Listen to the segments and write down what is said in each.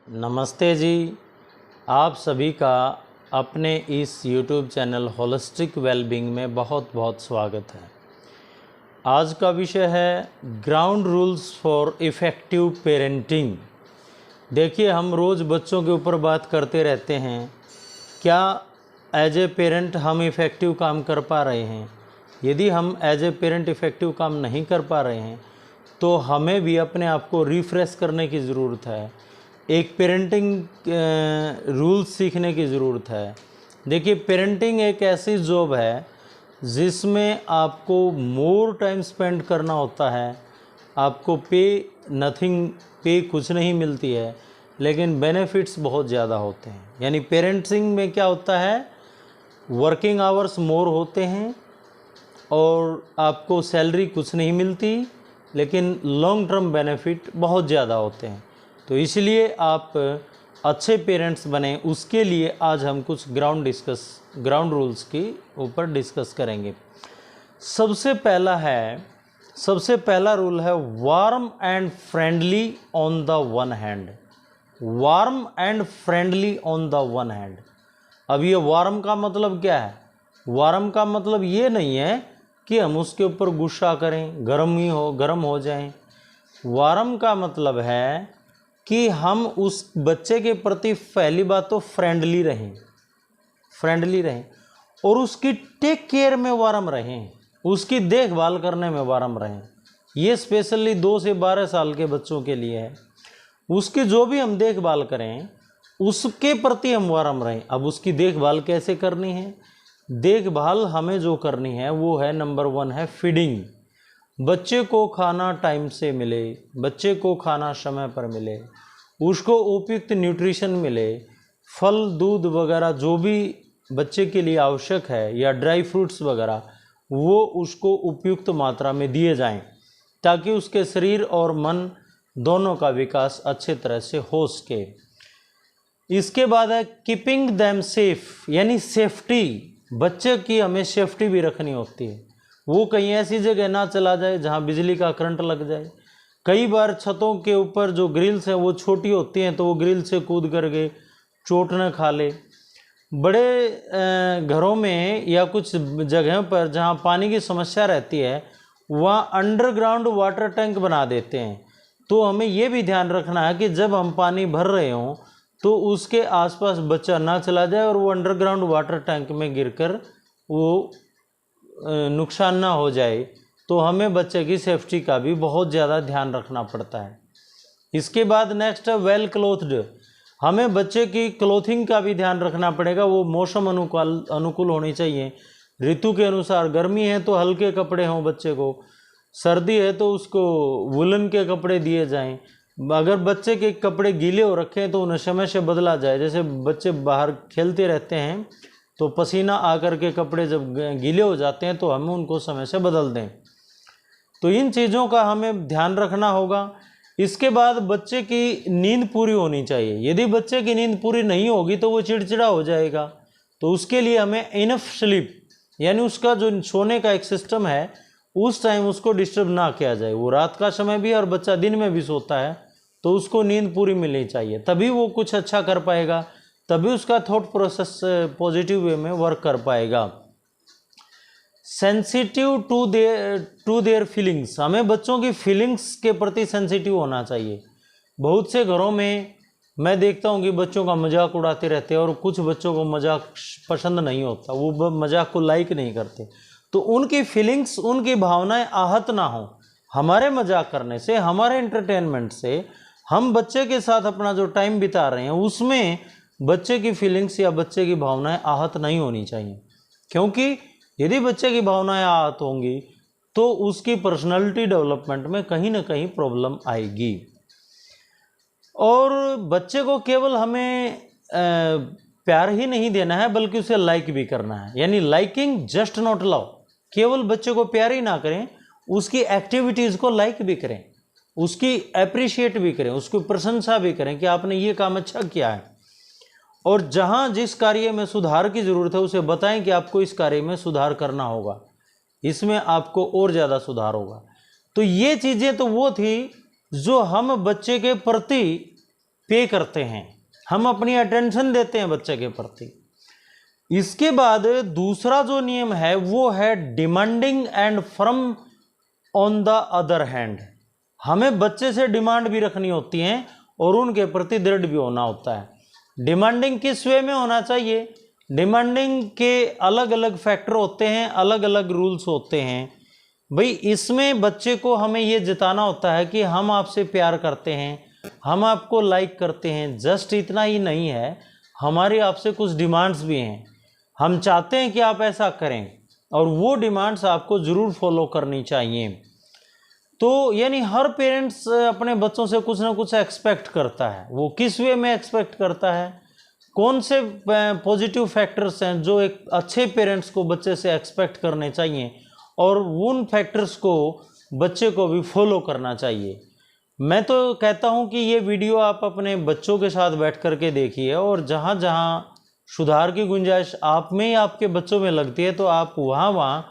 नमस्ते जी, आप सभी का अपने इस YouTube चैनल होलिस्टिक वेलबींग में बहुत बहुत स्वागत है। आज का विषय है ground rules for effective parenting. देखिए, हम रोज़ बच्चों के ऊपर बात करते रहते हैं। क्या एज ए पेरेंट हम इफ़ेक्टिव काम कर पा रहे हैं? यदि हम एज ए पेरेंट इफ़ेक्टिव काम नहीं कर पा रहे हैं तो हमें भी अपने आप को रिफ़्रेश करने की ज़रूरत है। एक पेरेंटिंग रूल्स सीखने की ज़रूरत है। देखिए, पेरेंटिंग एक ऐसी जॉब है जिसमें आपको मोर टाइम स्पेंड करना होता है। आपको पे कुछ नहीं मिलती है, लेकिन बेनिफिट्स बहुत ज़्यादा होते हैं। यानी पेरेंटिंग में क्या होता है, वर्किंग आवर्स मोर होते हैं और आपको सैलरी कुछ नहीं मिलती, लेकिन लॉन्ग टर्म बेनिफिट बहुत ज़्यादा होते हैं। तो इसलिए आप अच्छे पेरेंट्स बने, उसके लिए आज हम कुछ ग्राउंड रूल्स के ऊपर डिस्कस करेंगे। सबसे पहला रूल है warm and friendly on the one hand. Warm and friendly on the one hand. अब ये वार्म का मतलब क्या है? वार्म का मतलब ये नहीं है कि हम उसके ऊपर गुस्सा करें, गर्म हो जाएं। वार्म का मतलब है कि हम उस बच्चे के प्रति पहली बात तो फ्रेंडली रहें और उसकी टेक केयर में वार्म रहें, उसकी देखभाल करने में वार्म रहें। ये स्पेशली 2 से 12 साल के बच्चों के लिए है। उसकी जो भी हम देखभाल करें उसके प्रति हम वार्म रहें। अब उसकी देखभाल कैसे करनी है? देखभाल हमें जो करनी है वो है, नंबर 1 है फीडिंग। बच्चे को खाना टाइम से मिले, बच्चे को खाना समय पर मिले, उसको उपयुक्त न्यूट्रिशन मिले, फल दूध वगैरह जो भी बच्चे के लिए आवश्यक है या ड्राई फ्रूट्स वगैरह वो उसको उपयुक्त मात्रा में दिए जाएं, ताकि उसके शरीर और मन दोनों का विकास अच्छे तरह से हो सके। इसके बाद है कीपिंग देम सेफ, यानी सेफ्टी। बच्चे की हमें सेफ्टी भी रखनी होती है। वो कहीं ऐसी जगह ना चला जाए जहाँ बिजली का करंट लग जाए। कई बार छतों के ऊपर जो ग्रिल्स हैं वो छोटी होती हैं, तो वो ग्रिल से कूद करके चोट न खा ले। बड़े घरों में या कुछ जगहों पर जहाँ पानी की समस्या रहती है वहाँ अंडरग्राउंड वाटर टैंक बना देते हैं। तो हमें ये भी ध्यान रखना है कि जब हम पानी भर रहे हों तो उसके आसपास बच्चा ना चला जाए और वो अंडरग्राउंड वाटर टैंक में गिरकर वो नुकसान ना हो जाए। तो हमें बच्चे की सेफ्टी का भी बहुत ज़्यादा ध्यान रखना पड़ता है। इसके बाद नेक्स्ट है वेल क्लोथ्ड। हमें बच्चे की क्लोथिंग का भी ध्यान रखना पड़ेगा। वो मौसम अनुकूल होनी चाहिए। ऋतु के अनुसार, गर्मी है तो हल्के कपड़े हों बच्चे को, सर्दी है तो उसको वुलन के कपड़े दिए जाएं। अगर बच्चे के कपड़े गीले हो रखे हैं तो उन्हें समय से बदला जाए। जैसे बच्चे बाहर खेलते रहते हैं तो पसीना आकर के कपड़े जब गीले हो जाते हैं तो हम उनको समय से बदल दें। तो इन चीज़ों का हमें ध्यान रखना होगा। इसके बाद बच्चे की नींद पूरी होनी चाहिए। यदि बच्चे की नींद पूरी नहीं होगी तो वो चिड़चिड़ा हो जाएगा। तो उसके लिए हमें इनफ स्लीप, यानी उसका जो सोने का एक सिस्टम है उस टाइम उसको डिस्टर्ब ना किया जाए। वो रात का समय भी और बच्चा दिन में भी सोता है, तो उसको नींद पूरी मिलनी चाहिए, तभी वो कुछ अच्छा कर पाएगा, तभी उसका थॉट प्रोसेस पॉजिटिव वे में वर्क कर पाएगा। Sensitive to their feelings. हमें बच्चों की फीलिंग्स के प्रति सेंसिटिव होना चाहिए। बहुत से घरों में मैं देखता हूँ कि बच्चों का मजाक उड़ाते रहते हैं और कुछ बच्चों को मजाक पसंद नहीं होता, वो मजाक को लाइक नहीं करते। तो उनकी फीलिंग्स, उनकी भावनाएं आहत ना हो हमारे मजाक करने से, हमारे एंटरटेनमेंट से। हम बच्चे के साथ अपना जो टाइम बिता रहे हैं उसमें बच्चे की फीलिंग्स या बच्चे की भावनाएं आहत नहीं होनी चाहिए, क्योंकि यदि बच्चे की भावनाएं आहत होंगी तो उसकी पर्सनालिटी डेवलपमेंट में कहीं ना कहीं प्रॉब्लम आएगी। और बच्चे को केवल हमें प्यार ही नहीं देना है बल्कि उसे लाइक भी करना है। यानी लाइकिंग जस्ट नॉट लव। केवल बच्चे को प्यार ही ना करें, उसकी एक्टिविटीज़ को लाइक भी करें, उसकी अप्रिशिएट भी करें, उसकी प्रशंसा भी करें कि आपने ये काम अच्छा किया है। और जहाँ जिस कार्य में सुधार की ज़रूरत है उसे बताएं कि आपको इस कार्य में सुधार करना होगा, इसमें आपको और ज़्यादा सुधार होगा। तो ये चीज़ें तो वो थी जो हम बच्चे के प्रति पे करते हैं, हम अपनी अटेंशन देते हैं बच्चे के प्रति। इसके बाद दूसरा जो नियम है वो है demanding and firm on the other hand. हमें बच्चे से डिमांड भी रखनी होती है और उनके प्रति दृढ़ भी होना होता है। डिमांडिंग किस वे में होना चाहिए? डिमांडिंग के अलग अलग फैक्टर होते हैं, अलग अलग रूल्स होते हैं भाई। इसमें बच्चे को हमें ये जताना होता है कि हम आपसे प्यार करते हैं, हम आपको लाइक करते हैं। जस्ट इतना ही नहीं है, हमारी आपसे कुछ डिमांड्स भी हैं, हम चाहते हैं कि आप ऐसा करें और वो डिमांड्स आपको ज़रूर फॉलो करनी चाहिए। तो यानी हर पेरेंट्स अपने बच्चों से कुछ ना कुछ एक्सपेक्ट करता है। वो किस वे में एक्सपेक्ट करता है, कौन से पॉजिटिव फैक्टर्स हैं जो एक अच्छे पेरेंट्स को बच्चे से एक्सपेक्ट करने चाहिए और उन फैक्टर्स को बच्चे को भी फॉलो करना चाहिए। मैं तो कहता हूं कि ये वीडियो आप अपने बच्चों के साथ बैठ कर के देखिए और जहां जहां सुधार की गुंजाइश आप में या आपके बच्चों में लगती है तो आप वहां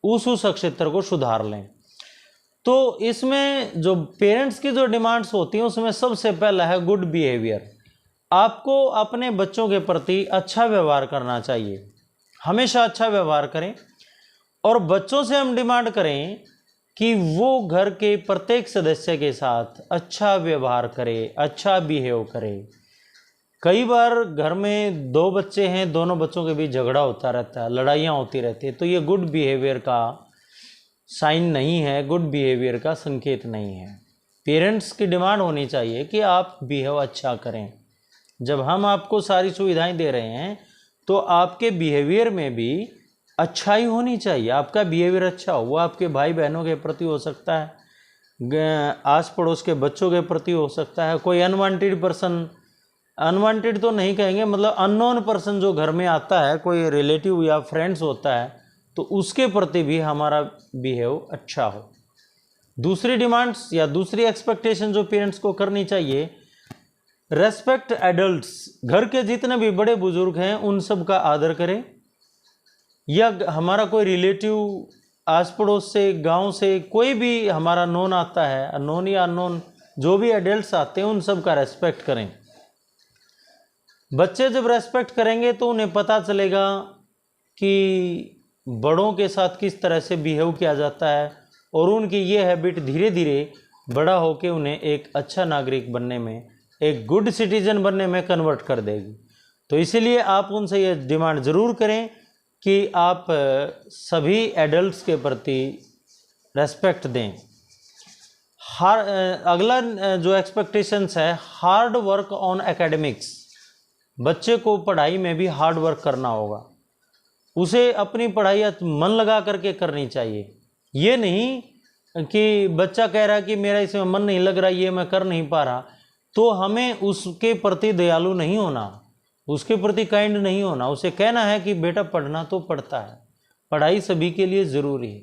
उस क्षेत्र को सुधार लें। तो इसमें जो पेरेंट्स की जो डिमांड्स होती हैं उसमें सबसे पहला है गुड बिहेवियर। आपको अपने बच्चों के प्रति अच्छा व्यवहार करना चाहिए, हमेशा अच्छा व्यवहार करें। और बच्चों से हम डिमांड करें कि वो घर के प्रत्येक सदस्य के साथ अच्छा व्यवहार करे, अच्छा बिहेव करे। कई बार घर में दो बच्चे हैं, दोनों बच्चों के बीच झगड़ा होता रहता है, लड़ाइयाँ होती रहती है, तो ये गुड बिहेवियर का साइन नहीं है, गुड बिहेवियर का संकेत नहीं है। पेरेंट्स की डिमांड होनी चाहिए कि आप बिहेव अच्छा करें। जब हम आपको सारी सुविधाएं दे रहे हैं तो आपके बिहेवियर में भी अच्छाई होनी चाहिए। आपका बिहेवियर अच्छा हो, वो आपके भाई बहनों के प्रति हो सकता है, आस पड़ोस के बच्चों के प्रति हो सकता है, कोई अनवांटेड पर्सन, अनवांटेड तो नहीं कहेंगे, मतलब अननोन पर्सन जो घर में आता है, कोई रिलेटिव या फ्रेंड्स होता है, तो उसके प्रति भी हमारा बिहेव अच्छा हो। दूसरी डिमांड्स या दूसरी एक्सपेक्टेशन जो पेरेंट्स को करनी चाहिए, रेस्पेक्ट एडल्ट्स। घर के जितने भी बड़े बुजुर्ग हैं उन सब का आदर करें। या हमारा कोई रिलेटिव आस पड़ोस से, गांव से कोई भी हमारा नोन आता है, नोन या अननोन जो भी एडल्ट्स आते हैं उन सब का रेस्पेक्ट करें। बच्चे जब रेस्पेक्ट करेंगे तो उन्हें पता चलेगा कि बड़ों के साथ किस तरह से बिहेव किया जाता है और उनकी ये हैबिट धीरे धीरे बड़ा होकर उन्हें एक अच्छा नागरिक बनने में, एक गुड सिटीजन बनने में कन्वर्ट कर देगी। तो इसीलिए आप उनसे ये डिमांड ज़रूर करें कि आप सभी एडल्ट्स के प्रति रेस्पेक्ट दें। अगला जो एक्सपेक्टेशंस है, हार्ड वर्क ऑन एकेडमिक्स। बच्चे को पढ़ाई में भी हार्ड वर्क करना होगा, उसे अपनी पढ़ाई मन लगा करके करनी चाहिए। ये नहीं कि बच्चा कह रहा है कि मेरा इसमें मन नहीं लग रहा, ये मैं कर नहीं पा रहा, तो हमें उसके प्रति दयालु नहीं होना, उसके प्रति काइंड नहीं होना। उसे कहना है कि बेटा पढ़ना तो पड़ता है, पढ़ाई सभी के लिए ज़रूरी है,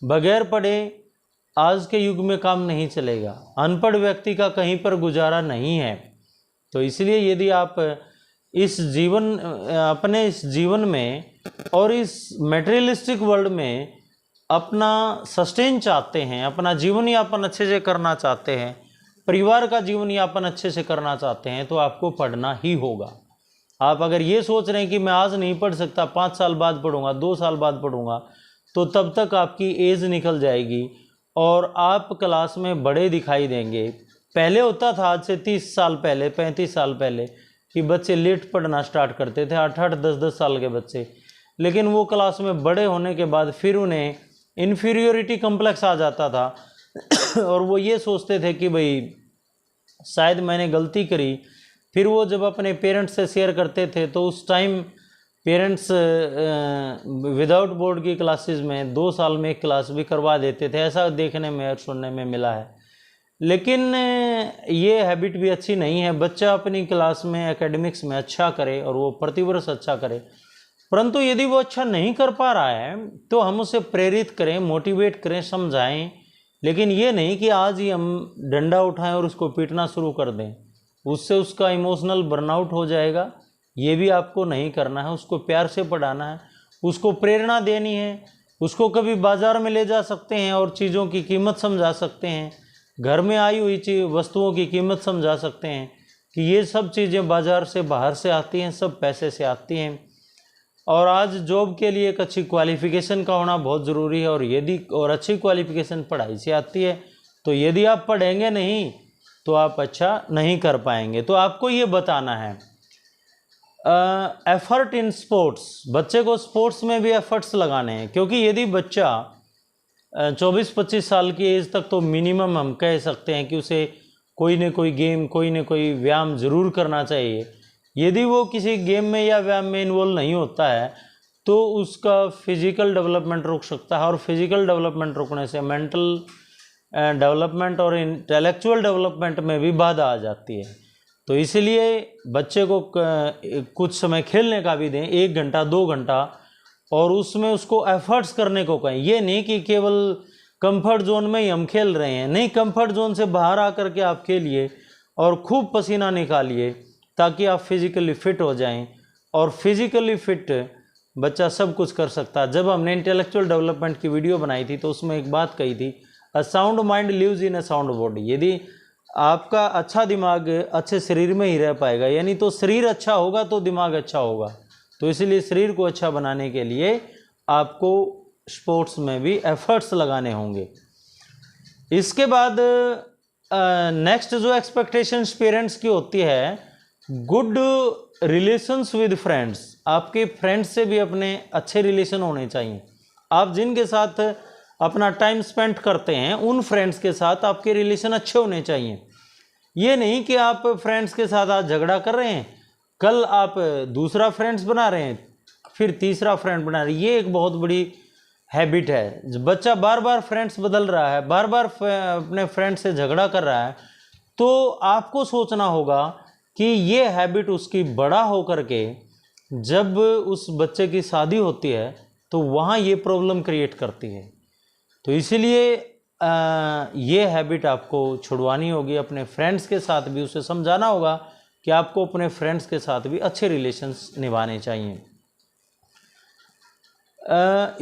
बगैर पढ़े आज के युग में काम नहीं चलेगा, अनपढ़ व्यक्ति का कहीं पर गुजारा नहीं है। तो इसलिए यदि आप अपने इस जीवन में और इस मटेरियलिस्टिक वर्ल्ड में अपना सस्टेन चाहते हैं, अपना जीवन यापन अच्छे से करना चाहते हैं, परिवार का जीवन यापन अच्छे से करना चाहते हैं, तो आपको पढ़ना ही होगा। आप अगर ये सोच रहे हैं कि मैं आज नहीं पढ़ सकता, 5 साल बाद पढ़ूंगा, 2 साल बाद पढ़ूंगा, तो तब तक आपकी एज निकल जाएगी और आप क्लास में बड़े दिखाई देंगे। पहले होता था, आज से 30 साल पहले, 35 साल पहले, कि बच्चे लेट पढ़ना स्टार्ट करते थे, 8-8, 10-10 साल के बच्चे, लेकिन वो क्लास में बड़े होने के बाद फिर उन्हें इन्फीरियोरिटी कम्प्लेक्स आ जाता था और वो ये सोचते थे कि भाई शायद मैंने गलती करी। फिर वो जब अपने पेरेंट्स से शेयर करते थे तो उस टाइम पेरेंट्स विदाउट बोर्ड की क्लासेस में 2 साल में एक क्लास भी करवा देते थे, ऐसा देखने में और सुनने में मिला है। लेकिन ये हैबिट भी अच्छी नहीं है। बच्चा अपनी क्लास में एकेडमिक्स में अच्छा करे और वो प्रतिवर्ष अच्छा करे, परंतु यदि वो अच्छा नहीं कर पा रहा है तो हम उसे प्रेरित करें, मोटिवेट करें, समझाएं, लेकिन ये नहीं कि आज ही हम डंडा उठाएं और उसको पीटना शुरू कर दें। उससे उसका इमोशनल बर्नआउट हो जाएगा। ये भी आपको नहीं करना है। उसको प्यार से पढ़ाना है, उसको प्रेरणा देनी है, उसको कभी बाज़ार में ले जा सकते हैं और चीज़ों की कीमत समझा सकते हैं, घर में आई हुई वस्तुओं की कीमत समझा सकते हैं कि ये सब चीज़ें बाज़ार से बाहर से आती हैं, सब पैसे से आती हैं। और आज जॉब के लिए एक अच्छी क्वालिफ़िकेशन का होना बहुत ज़रूरी है, और अच्छी क्वालिफ़िकेशन पढ़ाई से आती है। तो यदि आप पढ़ेंगे नहीं तो आप अच्छा नहीं कर पाएंगे। तो आपको ये बताना है एफर्ट इन स्पोर्ट्स, बच्चे को स्पोर्ट्स में भी एफर्ट्स लगाने हैं। क्योंकि यदि बच्चा 24-25 साल की एज तक, तो मिनिमम हम कह सकते हैं कि उसे कोई न कोई गेम, कोई न कोई व्यायाम ज़रूर करना चाहिए। यदि वो किसी गेम में या व्यायाम में इन्वॉल्व नहीं होता है तो उसका फिजिकल डेवलपमेंट रुक सकता है, और फिजिकल डेवलपमेंट रुकने से मेंटल डेवलपमेंट और इंटेलेक्चुअल डेवलपमेंट में भी बाधा आ जाती है। तो इसलिए बच्चे को कुछ समय खेलने का भी दें, 1 घंटा 2 घंटा, और उसमें उसको एफर्ट्स करने को कहें। ये नहीं कि केवल कंफर्ट जोन में ही हम खेल रहे हैं, नहीं, कंफर्ट जोन से बाहर आकर के आप खेलिए और खूब पसीना निकालिए ताकि आप फिज़िकली फिट हो जाएं। और फिज़िकली फिट बच्चा सब कुछ कर सकता है। जब हमने इंटेलेक्चुअल डेवलपमेंट की वीडियो बनाई थी तो उसमें एक बात कही थी, a sound mind lives in a sound body. यदि आपका अच्छा दिमाग अच्छे शरीर में ही रह पाएगा, यानी तो शरीर अच्छा होगा तो दिमाग अच्छा होगा। तो इसलिए शरीर को अच्छा बनाने के लिए आपको स्पोर्ट्स में भी एफर्ट्स लगाने होंगे। इसके बाद नेक्स्ट जो एक्सपेक्टेशंस पेरेंट्स की होती है, गुड रिलेशंस विद फ्रेंड्स। आपके फ्रेंड्स से भी अपने अच्छे रिलेशन होने चाहिए। आप जिनके साथ अपना टाइम स्पेंड करते हैं उन फ्रेंड्स के साथ आपके रिलेशन अच्छे होने चाहिए। ये नहीं कि आप फ्रेंड्स के साथ आज झगड़ा कर रहे हैं, कल आप दूसरा फ्रेंड्स बना रहे हैं, फिर तीसरा फ्रेंड बना रहे हैं। ये एक बहुत बड़ी हैबिट है। बच्चा बार बार फ्रेंड्स बदल रहा है, बार बार अपने फ्रेंड से झगड़ा कर रहा है, तो आपको सोचना होगा कि ये हैबिट उसकी बड़ा होकर के जब उस बच्चे की शादी होती है तो वहाँ ये प्रॉब्लम क्रिएट करती है। तो इसीलिए ये हैबिट आपको छुड़वानी होगी। अपने फ्रेंड्स के साथ भी उसे समझाना होगा कि आपको अपने फ्रेंड्स के साथ भी अच्छे रिलेशंस निभाने चाहिए।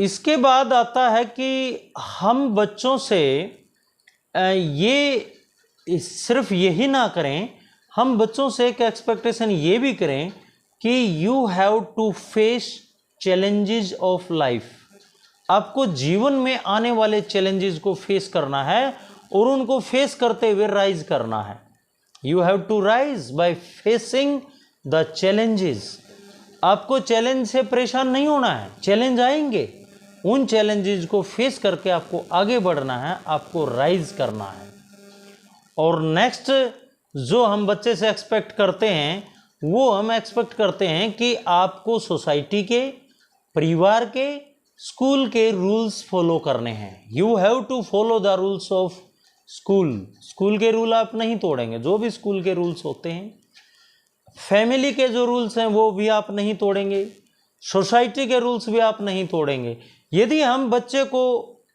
इसके बाद आता है कि हम बच्चों से ये सिर्फ यही ना करें, हम बच्चों से एक एक्सपेक्टेशन ये भी करें कि you have to face challenges of life. आपको जीवन में आने वाले चैलेंजेस को फेस करना है और उनको फेस करते हुए राइज करना है। You have to rise by facing the challenges. आपको चैलेंज से परेशान नहीं होना है, चैलेंज आएंगे, उन चैलेंजेस को फेस करके आपको आगे बढ़ना है, आपको राइज करना है। और नेक्स्ट जो हम बच्चे से एक्सपेक्ट करते हैं, वो हम एक्सपेक्ट करते हैं कि आपको सोसाइटी के, परिवार के, स्कूल के रूल्स फॉलो करने हैं। You have to follow the rules of school. School के रूल आप नहीं तोड़ेंगे, जो भी स्कूल के रूल्स होते हैं। फैमिली के जो रूल्स हैं वो भी आप नहीं तोड़ेंगे, सोसाइटी के रूल्स भी आप नहीं तोड़ेंगे। यदि हम बच्चे को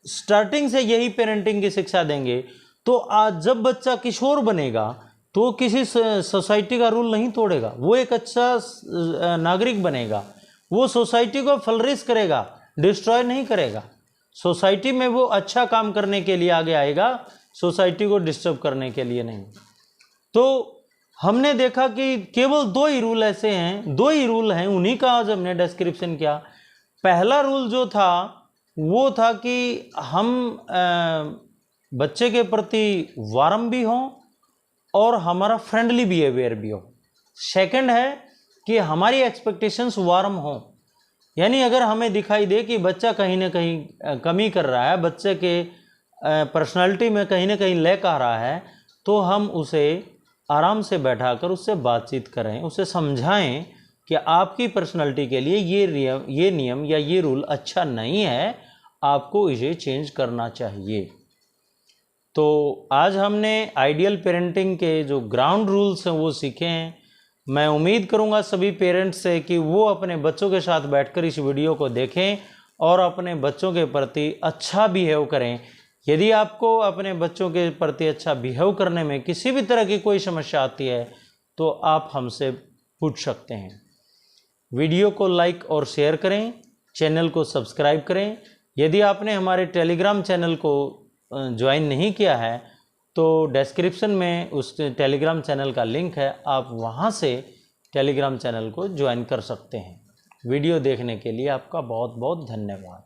स्टार्टिंग से यही पेरेंटिंग की शिक्षा देंगे तो आज जब बच्चा किशोर बनेगा तो किसी सोसाइटी का रूल नहीं तोड़ेगा, वो एक अच्छा नागरिक बनेगा, वो सोसाइटी को फ्लरिश करेगा, डिस्ट्रॉय नहीं करेगा। सोसाइटी में वो अच्छा काम करने के लिए आगे आएगा, सोसाइटी को डिस्टर्ब करने के लिए नहीं। तो हमने देखा कि केवल 2 ही रूल ऐसे हैं, 2 ही रूल हैं, उन्हीं का आज हमने डिस्क्रिप्शन किया। पहला रूल जो था वो था कि हम बच्चे के प्रति वार्म भी हों और हमारा फ्रेंडली बिहेवियर भी हो। सेकंड है कि हमारी एक्सपेक्टेशंस वार्म हों, यानी अगर हमें दिखाई दे कि बच्चा कहीं ना कहीं कमी कर रहा है, बच्चे के पर्सनालिटी में कहीं ना कहीं लैक आ रहा है, तो हम उसे आराम से बैठाकर उससे बातचीत करें, उसे समझाएं कि आपकी पर्सनालिटी के लिए ये नियम या ये रूल अच्छा नहीं है, आपको इसे चेंज करना चाहिए। तो आज हमने आइडियल पेरेंटिंग के जो ग्राउंड रूल्स हैं वो सीखे हैं। मैं उम्मीद करूंगा सभी पेरेंट्स से कि वो अपने बच्चों के साथ बैठकर इस वीडियो को देखें और अपने बच्चों के प्रति अच्छा बिहेव करें। यदि आपको अपने बच्चों के प्रति अच्छा बिहेव करने में किसी भी तरह की कोई समस्या आती है तो आप हमसे पूछ सकते हैं। वीडियो को लाइक और शेयर करें, चैनल को सब्सक्राइब करें। यदि आपने हमारे टेलीग्राम चैनल को ज्वाइन नहीं किया है तो डिस्क्रिप्शन में उस टेलीग्राम चैनल का लिंक है, आप वहाँ से टेलीग्राम चैनल को ज्वाइन कर सकते हैं। वीडियो देखने के लिए आपका बहुत बहुत धन्यवाद।